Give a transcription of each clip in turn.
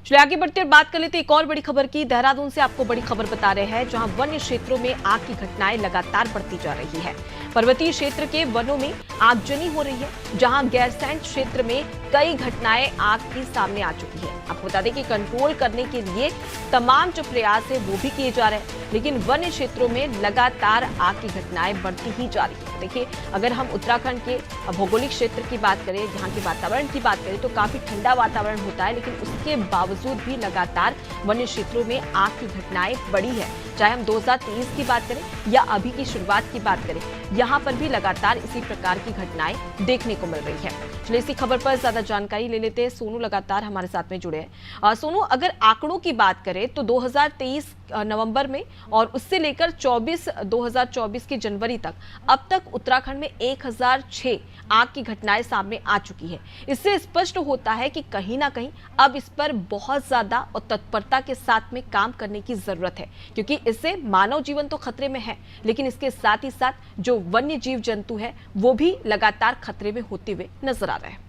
चलिए आगे बढ़ते और बात कर लेते एक और बड़ी खबर की। देहरादून से आपको बड़ी खबर बता रहे हैं, जहां वन्य क्षेत्रों में आग की घटनाएं लगातार बढ़ती जा रही है। पर्वतीय क्षेत्र के वनों में आगजनी हो रही है, जहां गैरसैंण क्षेत्र में कई घटनाएं आग की सामने आ चुकी है। आपको बता दें कि कंट्रोल करने के लिए तमाम जो प्रयास है वो भी किए जा रहे हैं, लेकिन वन्य क्षेत्रों में लगातार आग की घटनाएं बढ़ती ही जा रही है। देखिए, अगर हम उत्तराखंड के भौगोलिक क्षेत्र की बात करें, यहाँ के वातावरण की बात करें, तो काफी ठंडा वातावरण होता है, लेकिन उसके बावजूद भी लगातार वन्य क्षेत्रों में आग की घटनाएं बढ़ी है। चाहे हम 2023 की बात करें या अभी की शुरुआत की बात करें, यहाँ पर भी लगातार इसी प्रकार की घटनाएं देखने को मिल रही है। चलिए इसी खबर पर ज्यादा जानकारी ले लेते हैं। सोनू लगातार हमारे साथ में जुड़े हैं। सोनू, अगर आंकड़ों की बात करें तो 2023 नवंबर में और उससे लेकर 2024 की जनवरी तक अब तक उत्तराखंड में 1006 आग की घटनाएं सामने आ चुकी है। इससे स्पष्ट होता है कि कहीं ना कहीं अब इस पर बहुत ज्यादा और तत्परता के साथ में काम करने की जरूरत है, क्योंकि इससे मानव जीवन तो खतरे में है, लेकिन इसके साथ ही साथ जो वन्य जीव जंतु है वो भी लगातार खतरे में होते हुए नजर आ रहे हैं।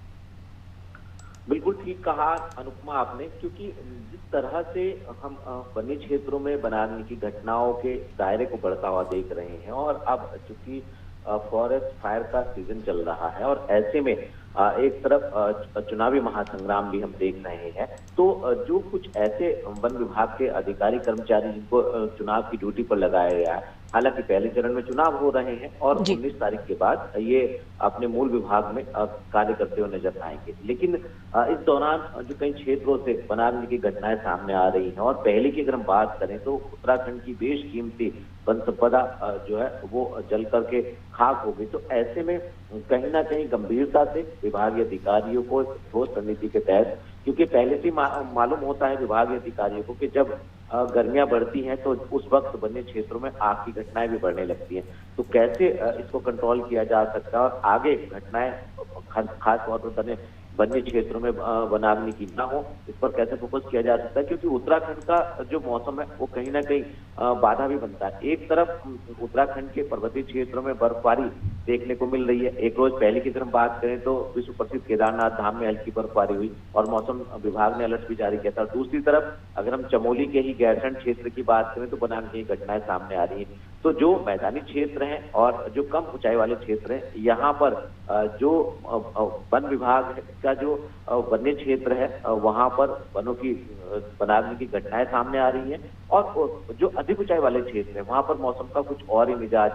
बिल्कुल ठीक कहा अनुपमा आपने, क्योंकि जिस तरह से हम वन्य क्षेत्रों में बनाने की घटनाओं के दायरे को बढ़ता हुआ देख रहे हैं, और अब चूंकि फॉरेस्ट फायर का सीजन चल रहा है और ऐसे में एक तरफ चुनावी महासंग्राम भी हम देख रहे हैं, तो जो कुछ ऐसे वन विभाग के अधिकारी कर्मचारी जिनको चुनाव की ड्यूटी पर लगाया गया है, हालांकि पहले चरण में चुनाव हो रहे हैं और 19 तारीख के बाद ये अपने मूल विभाग में कार्य करते हुए नजर आएंगे, लेकिन इस दौरान जो कई क्षेत्रों से वनाग्नि की घटनाएं सामने आ रही हैं, और पहले की अगर हम बात करें तो उत्तराखंड की बेशकीमती वन संपदा जो है वो जल करके खाक हो गई। तो ऐसे में कहीं ना कहीं गंभीरता से विभागीय अधिकारियों को ठोस रणनीति के तहत, क्योंकि पहले से मालूम होता है विभागीय अधिकारियों को कि जब गर्मियां बढ़ती हैं तो उस वक्त वन्य क्षेत्रों में आग की घटनाएं भी बढ़ने लगती हैं, तो कैसे इसको कंट्रोल किया जा सकता है और आगे घटनाएं खास तौर पर वन्य क्षेत्रों में वनाग्नि की ना हो, इस पर कैसे फोकस किया जा सकता है। क्योंकि उत्तराखंड का जो मौसम है वो कहीं ना कहीं बाधा भी बनता है। एक तरफ उत्तराखंड के पर्वतीय क्षेत्रों में बर्फबारी देखने को मिल रही है, एक रोज पहले की तरफ बात करें तो विश्व प्रसिद्ध केदारनाथ धाम में हल्की बर्फबारी हुई और मौसम विभाग ने अलर्ट भी जारी किया था। दूसरी तरफ अगर हम चमोली के ही गैरसैंण क्षेत्र की बात करें तो वनाग्नि की घटनाएं सामने आ रही है। तो जो मैदानी क्षेत्र हैं और जो कम ऊंचाई वाले क्षेत्र हैं, यहाँ पर जो वन विभाग का जो वन्य क्षेत्र है वहां पर वनों की वनाग्नि की घटनाएं सामने आ रही हैं, और जो अधिक ऊंचाई वाले क्षेत्र है वहां पर मौसम का कुछ और ही मिजाज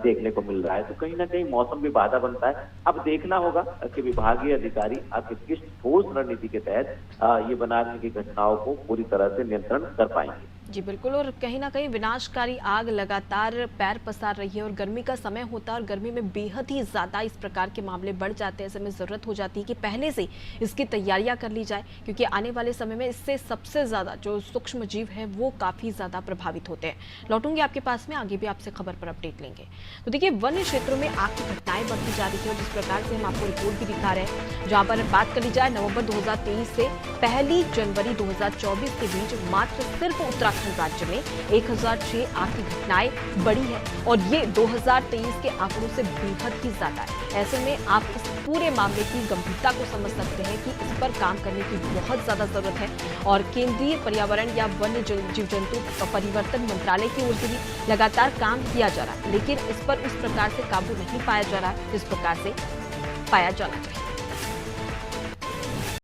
देखने को मिल रहा है। तो कहीं ना कहीं मौसम भी बाधा बनता है। अब देखना होगा कि विभागीय अधिकारी आखिर किस ठोस रणनीति के तहत ये वनाग्नि की घटनाओं को पूरी तरह से नियंत्रण कर पाएंगे। जी बिल्कुल, और कहीं ना कहीं विनाशकारी आग लगातार पैर पसार रही है और गर्मी का समय होता है और गर्मी में बेहद ही ज़्यादा इस प्रकार के मामले बढ़ जाते हैं। ऐसे में ज़रूरत हो जाती है कि पहले से इसकी तैयारियां कर ली जाए, क्योंकि आने वाले समय में इससे सबसे ज़्यादा जो सूक्ष्म जीव है वो काफ़ी ज़्यादा प्रभावित होते हैं। लौटूंगी आपके पास में, आगे भी आपसे खबर पर अपडेट लेंगे। तो देखिए, वन्य क्षेत्रों में आग की घटनाएं बढ़ती जा रही है और जिस प्रकार से हम आपको रिपोर्ट भी दिखा रहे हैं, जहाँ पर बात कर ली जाए नवंबर 2023 से 1 जनवरी 2024 के बीच मात्र सिर्फ उत्तराखंड राज्य में 1006 आग की घटनाएं बढ़ी है, और ये 2023 के आंकड़ों से बेहद ही ज्यादा है। ऐसे में आप इस पूरे मामले की गंभीरता को समझ सकते हैं कि इस पर काम करने की बहुत ज्यादा जरूरत है, और केंद्रीय पर्यावरण या वन्य जीव जंतु परिवर्तन मंत्रालय की ओर से भी लगातार काम किया जा रहा है, लेकिन इस पर उस प्रकार से काबू नहीं पाया जा रहा है जिस प्रकार से पाया जाना चाहिए।